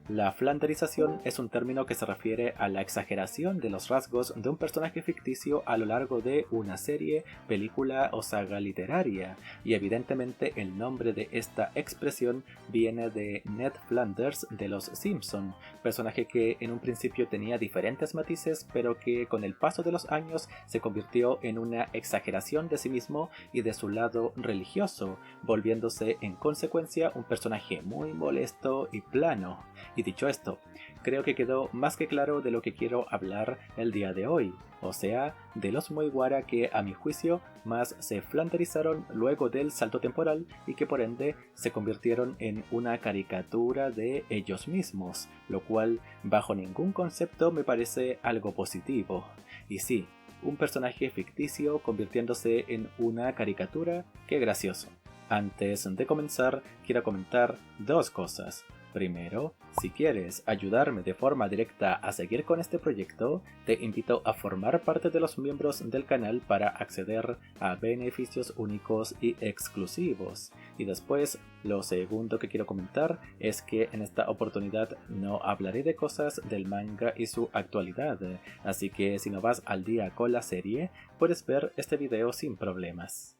La flanderización es un término que se refiere a la exageración de los rasgos de un personaje ficticio a lo largo de una serie, película o saga literaria, y evidentemente el nombre de esta expresión viene de Ned Flanders de Los Simpson, personaje que en un principio tenía diferentes matices, pero que con el paso de los años se convirtió en una exageración de sí mismo y de su lado religioso, volviéndose en consecuencia un personaje muy molesto y plano. Y dicho esto, creo que quedó más que claro de lo que quiero hablar el día de hoy, o sea, de los Mugiwara que a mi juicio más se flanderizaron luego del salto temporal y que por ende se convirtieron en una caricatura de ellos mismos, lo cual bajo ningún concepto me parece algo positivo. Y sí, un personaje ficticio convirtiéndose en una caricatura, qué gracioso. Antes de comenzar, quiero comentar dos cosas. Primero, si quieres ayudarme de forma directa a seguir con este proyecto, te invito a formar parte de los miembros del canal para acceder a beneficios únicos y exclusivos. Y después, lo segundo que quiero comentar es que en esta oportunidad no hablaré de cosas del manga y su actualidad, así que si no vas al día con la serie, puedes ver este video sin problemas.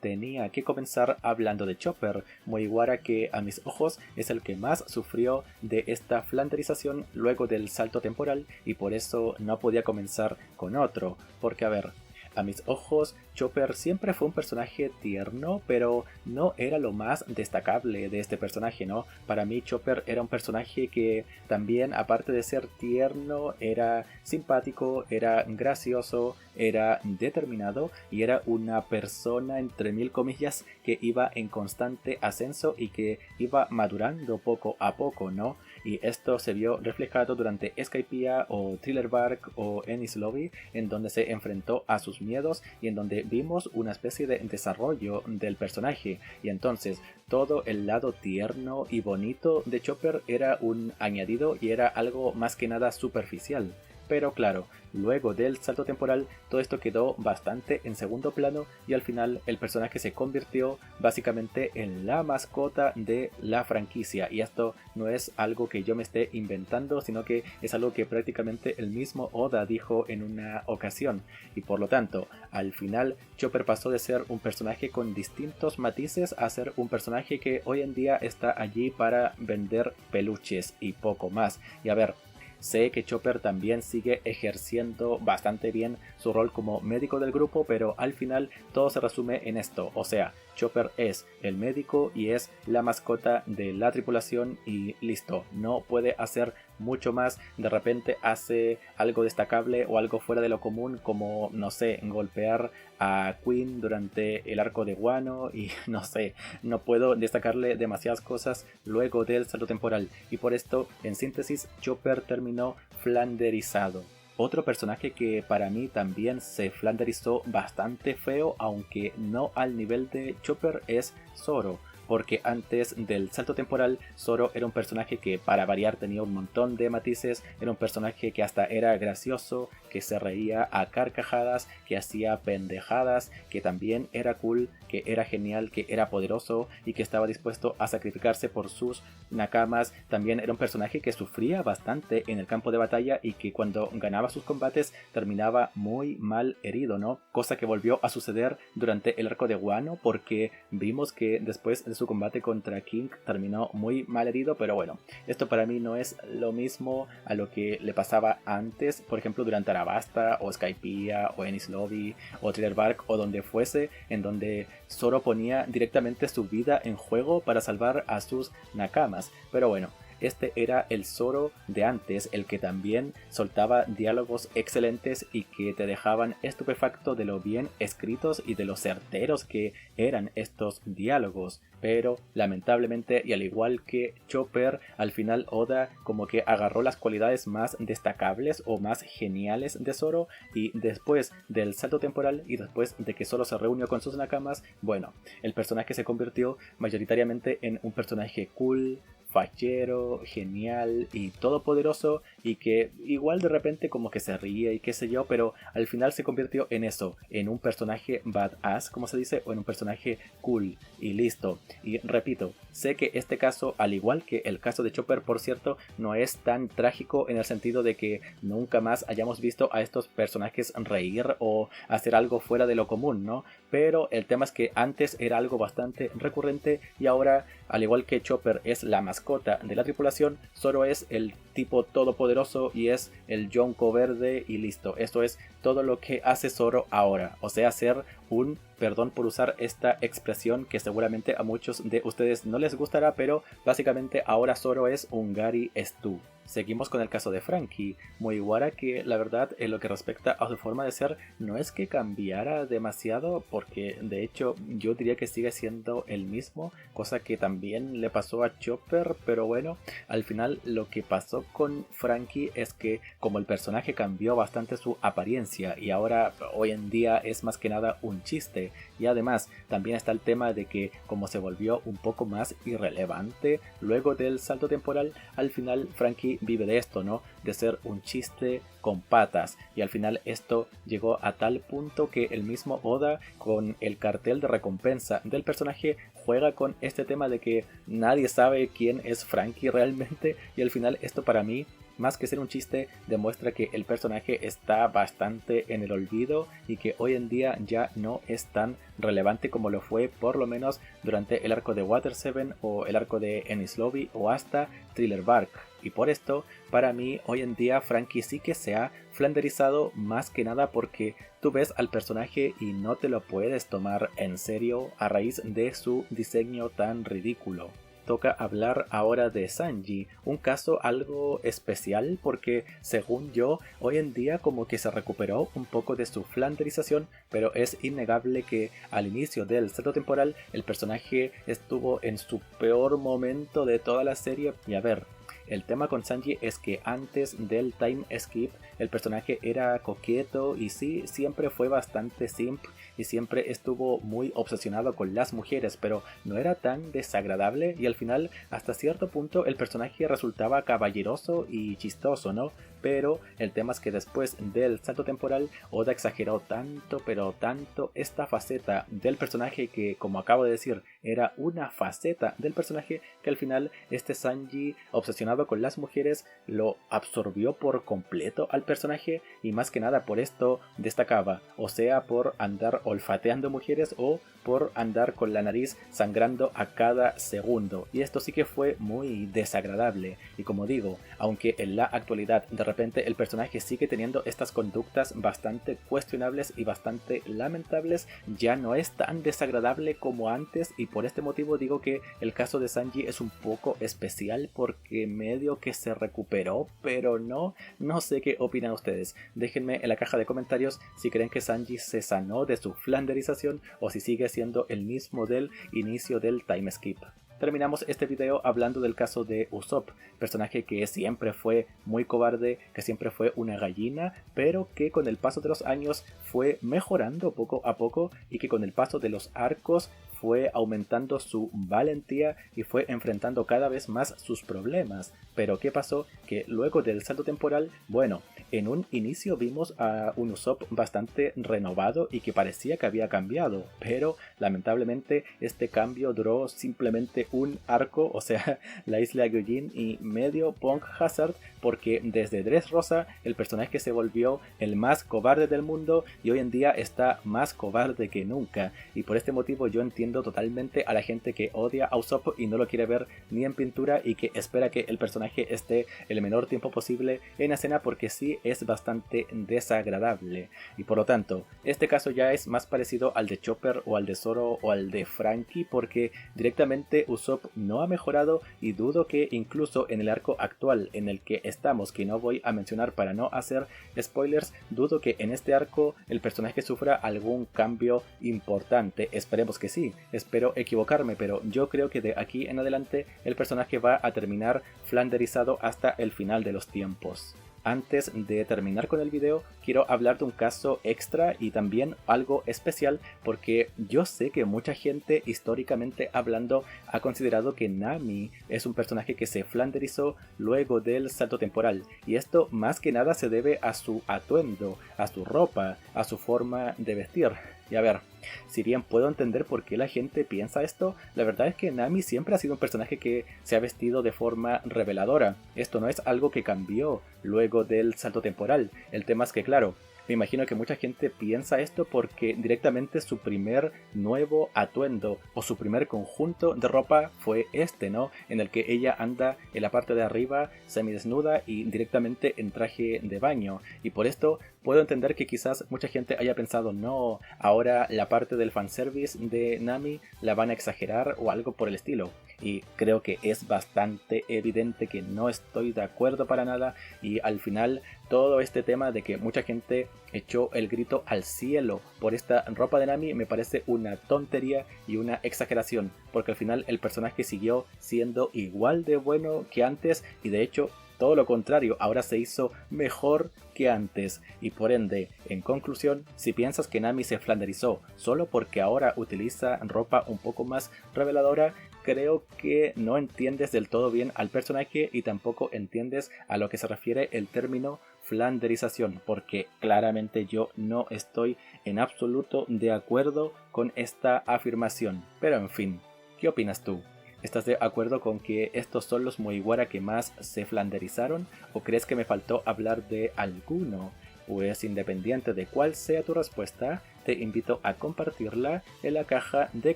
Tenía que comenzar hablando de Chopper, Mugiwara que a mis ojos es el que más sufrió de esta flanderización luego del salto temporal y por eso no podía comenzar con otro, porque a ver, a mis ojos, Chopper siempre fue un personaje tierno, pero no era lo más destacable de este personaje, ¿no? Para mí Chopper era un personaje que también, aparte de ser tierno, era simpático, era gracioso, era determinado y era una persona, entre mil comillas, que iba en constante ascenso y que iba madurando poco a poco, ¿no? Y esto se vio reflejado durante Skypiea o Thriller Bark o Enies Lobby, en donde se enfrentó a sus miedos y en donde vimos una especie de desarrollo del personaje. Y entonces todo el lado tierno y bonito de Chopper era un añadido y era algo más que nada superficial. Pero claro, luego del salto temporal todo esto quedó bastante en segundo plano y al final el personaje se convirtió básicamente en la mascota de la franquicia, y esto no es algo que yo me esté inventando, sino que es algo que prácticamente el mismo Oda dijo en una ocasión, y por lo tanto al final Chopper pasó de ser un personaje con distintos matices a ser un personaje que hoy en día está allí para vender peluches y poco más. Y a ver, sé que Chopper también sigue ejerciendo bastante bien su rol como médico del grupo, pero al final todo se resume en esto, o sea, Chopper es el médico y es la mascota de la tripulación y listo, no puede hacer mucho más. De repente hace algo destacable o algo fuera de lo común, como no sé, golpear a Queen durante el arco de Wano y no sé, no puedo destacarle demasiadas cosas luego del salto temporal y por esto en síntesis Chopper terminó flanderizado. Otro personaje que para mí también se flanderizó bastante feo, aunque no al nivel de Chopper, es Zoro, porque antes del salto temporal Zoro era un personaje que para variar tenía un montón de matices, era un personaje que hasta era gracioso, que se reía a carcajadas, que hacía pendejadas, que también era cool, que era genial, que era poderoso y que estaba dispuesto a sacrificarse por sus nakamas. También era un personaje que sufría bastante en el campo de batalla y que cuando ganaba sus combates terminaba muy mal herido, ¿no? Cosa que volvió a suceder durante el arco de Wano, porque vimos que después de su combate contra King terminó muy mal herido, pero bueno, esto para mí no es lo mismo a lo que le pasaba antes, por ejemplo durante Arabasta o Skypiea o Enies Lobby o Thriller Bark o donde fuese, en donde Zoro ponía directamente su vida en juego para salvar a sus nakamas. Pero bueno, este era el Zoro de antes, el que también soltaba diálogos excelentes y que te dejaban estupefacto de lo bien escritos y de lo certeros que eran estos diálogos. Pero lamentablemente, y al igual que Chopper, al final Oda como que agarró las cualidades más destacables o más geniales de Zoro, y después del salto temporal y después de que Zoro se reunió con sus nakamas, bueno, el personaje se convirtió mayoritariamente en un personaje cool, fachero, genial y todopoderoso, y que igual de repente como que se ríe y qué sé yo, pero al final se convirtió en eso, en un personaje badass, como se dice, o en un personaje cool y listo. Y repito, sé que este caso, al igual que el caso de Chopper, por cierto, no es tan trágico en el sentido de que nunca más hayamos visto a estos personajes reír o hacer algo fuera de lo común, ¿no? Pero el tema es que antes era algo bastante recurrente y ahora, al igual que Chopper es la mascota de la tripulación, Zoro es el tipo todopoderoso y es el Yonko verde y listo. Esto es todo lo que hace Zoro ahora, o sea, ser un, perdón por usar esta expresión que seguramente a muchos de ustedes no les gustará, pero básicamente ahora Zoro es un Gary Stu. Seguimos con el caso de Franky, Mugiwara, que la verdad en lo que respecta a su forma de ser no es que cambiara demasiado, porque de hecho yo diría que sigue siendo el mismo, cosa que también le pasó a Chopper, pero bueno, al final lo que pasó con Franky es que como el personaje cambió bastante su apariencia y ahora hoy en día es más que nada un chiste, y además también está el tema de que como se volvió un poco más irrelevante luego del salto temporal, al final Franky vive de esto, ¿no? De ser un chiste con patas, y al final esto llegó a tal punto que el mismo Oda, con el cartel de recompensa del personaje, juega con este tema de que nadie sabe quién es Franky realmente, y al final esto para mí, más que ser un chiste, demuestra que el personaje está bastante en el olvido y que hoy en día ya no es tan relevante como lo fue por lo menos durante el arco de Water 7 o el arco de Enies Lobby o hasta Thriller Bark. Y por esto, para mí, hoy en día Franky sí que se ha flanderizado más que nada porque tú ves al personaje y no te lo puedes tomar en serio a raíz de su diseño tan ridículo. Toca hablar ahora de Sanji, un caso algo especial porque según yo hoy en día como que se recuperó un poco de su flanderización, pero es innegable que al inicio del salto temporal el personaje estuvo en su peor momento de toda la serie. Y a ver, el tema con Sanji es que antes del time skip el personaje era coqueto y sí, siempre fue bastante simp y siempre estuvo muy obsesionado con las mujeres, pero no era tan desagradable y al final hasta cierto punto el personaje resultaba caballeroso y chistoso, ¿no? Pero el tema es que después del salto temporal Oda exageró tanto, pero tanto esta faceta del personaje que, como acabo de decir, era una faceta del personaje, que al final este Sanji obsesionado con las mujeres lo absorbió por completo al personaje y más que nada por esto destacaba, o sea por andar olfateando mujeres o por andar con la nariz sangrando a cada segundo, y esto sí que fue muy desagradable. Y como digo, aunque en la actualidad de repente el personaje sigue teniendo estas conductas bastante cuestionables y bastante lamentables, ya no es tan desagradable como antes, y por este motivo digo que el caso de Sanji es un poco especial porque medio que se recuperó, pero no sé qué opinan ustedes. Déjenme en la caja de comentarios si creen que Sanji se sanó de su flanderización o si sigue siendo el mismo del inicio del time skip. Terminamos este video hablando del caso de Usopp, personaje que siempre fue muy cobarde, que siempre fue una gallina, pero que con el paso de los años fue mejorando poco a poco y que con el paso de los arcos fue aumentando su valentía y fue enfrentando cada vez más sus problemas. Pero ¿qué pasó? Que luego del salto temporal, bueno, en un inicio vimos a un Usopp bastante renovado y que parecía que había cambiado, pero lamentablemente este cambio duró simplemente un arco, o sea, la isla Gyojin y medio Punk Hazard, porque desde Dressrosa el personaje se volvió el más cobarde del mundo y hoy en día está más cobarde que nunca, y por este motivo yo entiendo totalmente a la gente que odia a Usopp y no lo quiere ver ni en pintura y que espera que el personaje esté el menor tiempo posible en escena, porque sí es bastante desagradable. Y por lo tanto, este caso ya es más parecido al de Chopper o al de Zoro o al de Franky, porque directamente Usopp no ha mejorado y dudo que incluso en el arco actual en el que estamos, que no voy a mencionar para no hacer spoilers, dudo que en este arco el personaje sufra algún cambio importante. Esperemos que sí, espero equivocarme, pero yo creo que de aquí en adelante el personaje va a terminar flanderizado hasta el final de los tiempos. Antes de terminar con el video, quiero hablar de un caso extra y también algo especial, porque yo sé que mucha gente, históricamente hablando, ha considerado que Nami es un personaje que se flanderizó luego del salto temporal, y esto más que nada se debe a su atuendo, a su ropa, a su forma de vestir. Y a ver, si bien puedo entender por qué la gente piensa esto, la verdad es que Nami siempre ha sido un personaje que se ha vestido de forma reveladora. Esto no es algo que cambió luego del salto temporal. El tema es que, claro, me imagino que mucha gente piensa esto porque directamente su primer nuevo atuendo o su primer conjunto de ropa fue este, ¿no? En el que ella anda en la parte de arriba semidesnuda y directamente en traje de baño. Y por esto puedo entender que quizás mucha gente haya pensado, no, ahora la parte del fanservice de Nami la van a exagerar o algo por el estilo. Y creo que es bastante evidente que no estoy de acuerdo para nada, y al final todo este tema de que mucha gente echó el grito al cielo por esta ropa de Nami me parece una tontería y una exageración, porque al final el personaje siguió siendo igual de bueno que antes, y de hecho todo lo contrario, ahora se hizo mejor que antes. Y por ende, en conclusión, si piensas que Nami se flanderizó solo porque ahora utiliza ropa un poco más reveladora, creo que no entiendes del todo bien al personaje y tampoco entiendes a lo que se refiere el término flanderización, porque claramente yo no estoy en absoluto de acuerdo con esta afirmación. Pero en fin, ¿qué opinas tú? ¿Estás de acuerdo con que estos son los Mugiwara que más se flanderizaron? ¿O crees que me faltó hablar de alguno? Pues independiente de cuál sea tu respuesta, te invito a compartirla en la caja de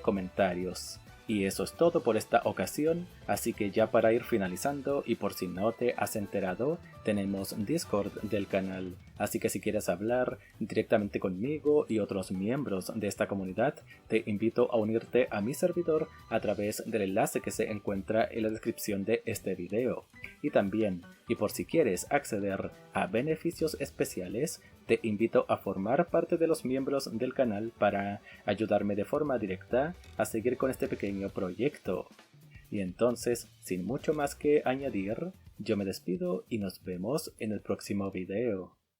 comentarios. Y eso es todo por esta ocasión, así que ya para ir finalizando, y por si no te has enterado, tenemos Discord del canal, así que si quieres hablar directamente conmigo y otros miembros de esta comunidad, te invito a unirte a mi servidor a través del enlace que se encuentra en la descripción de este video. Y también, y por si quieres acceder a beneficios especiales, te invito a formar parte de los miembros del canal para ayudarme de forma directa a seguir con este pequeño proyecto. Y entonces, sin mucho más que añadir, yo me despido y nos vemos en el próximo video.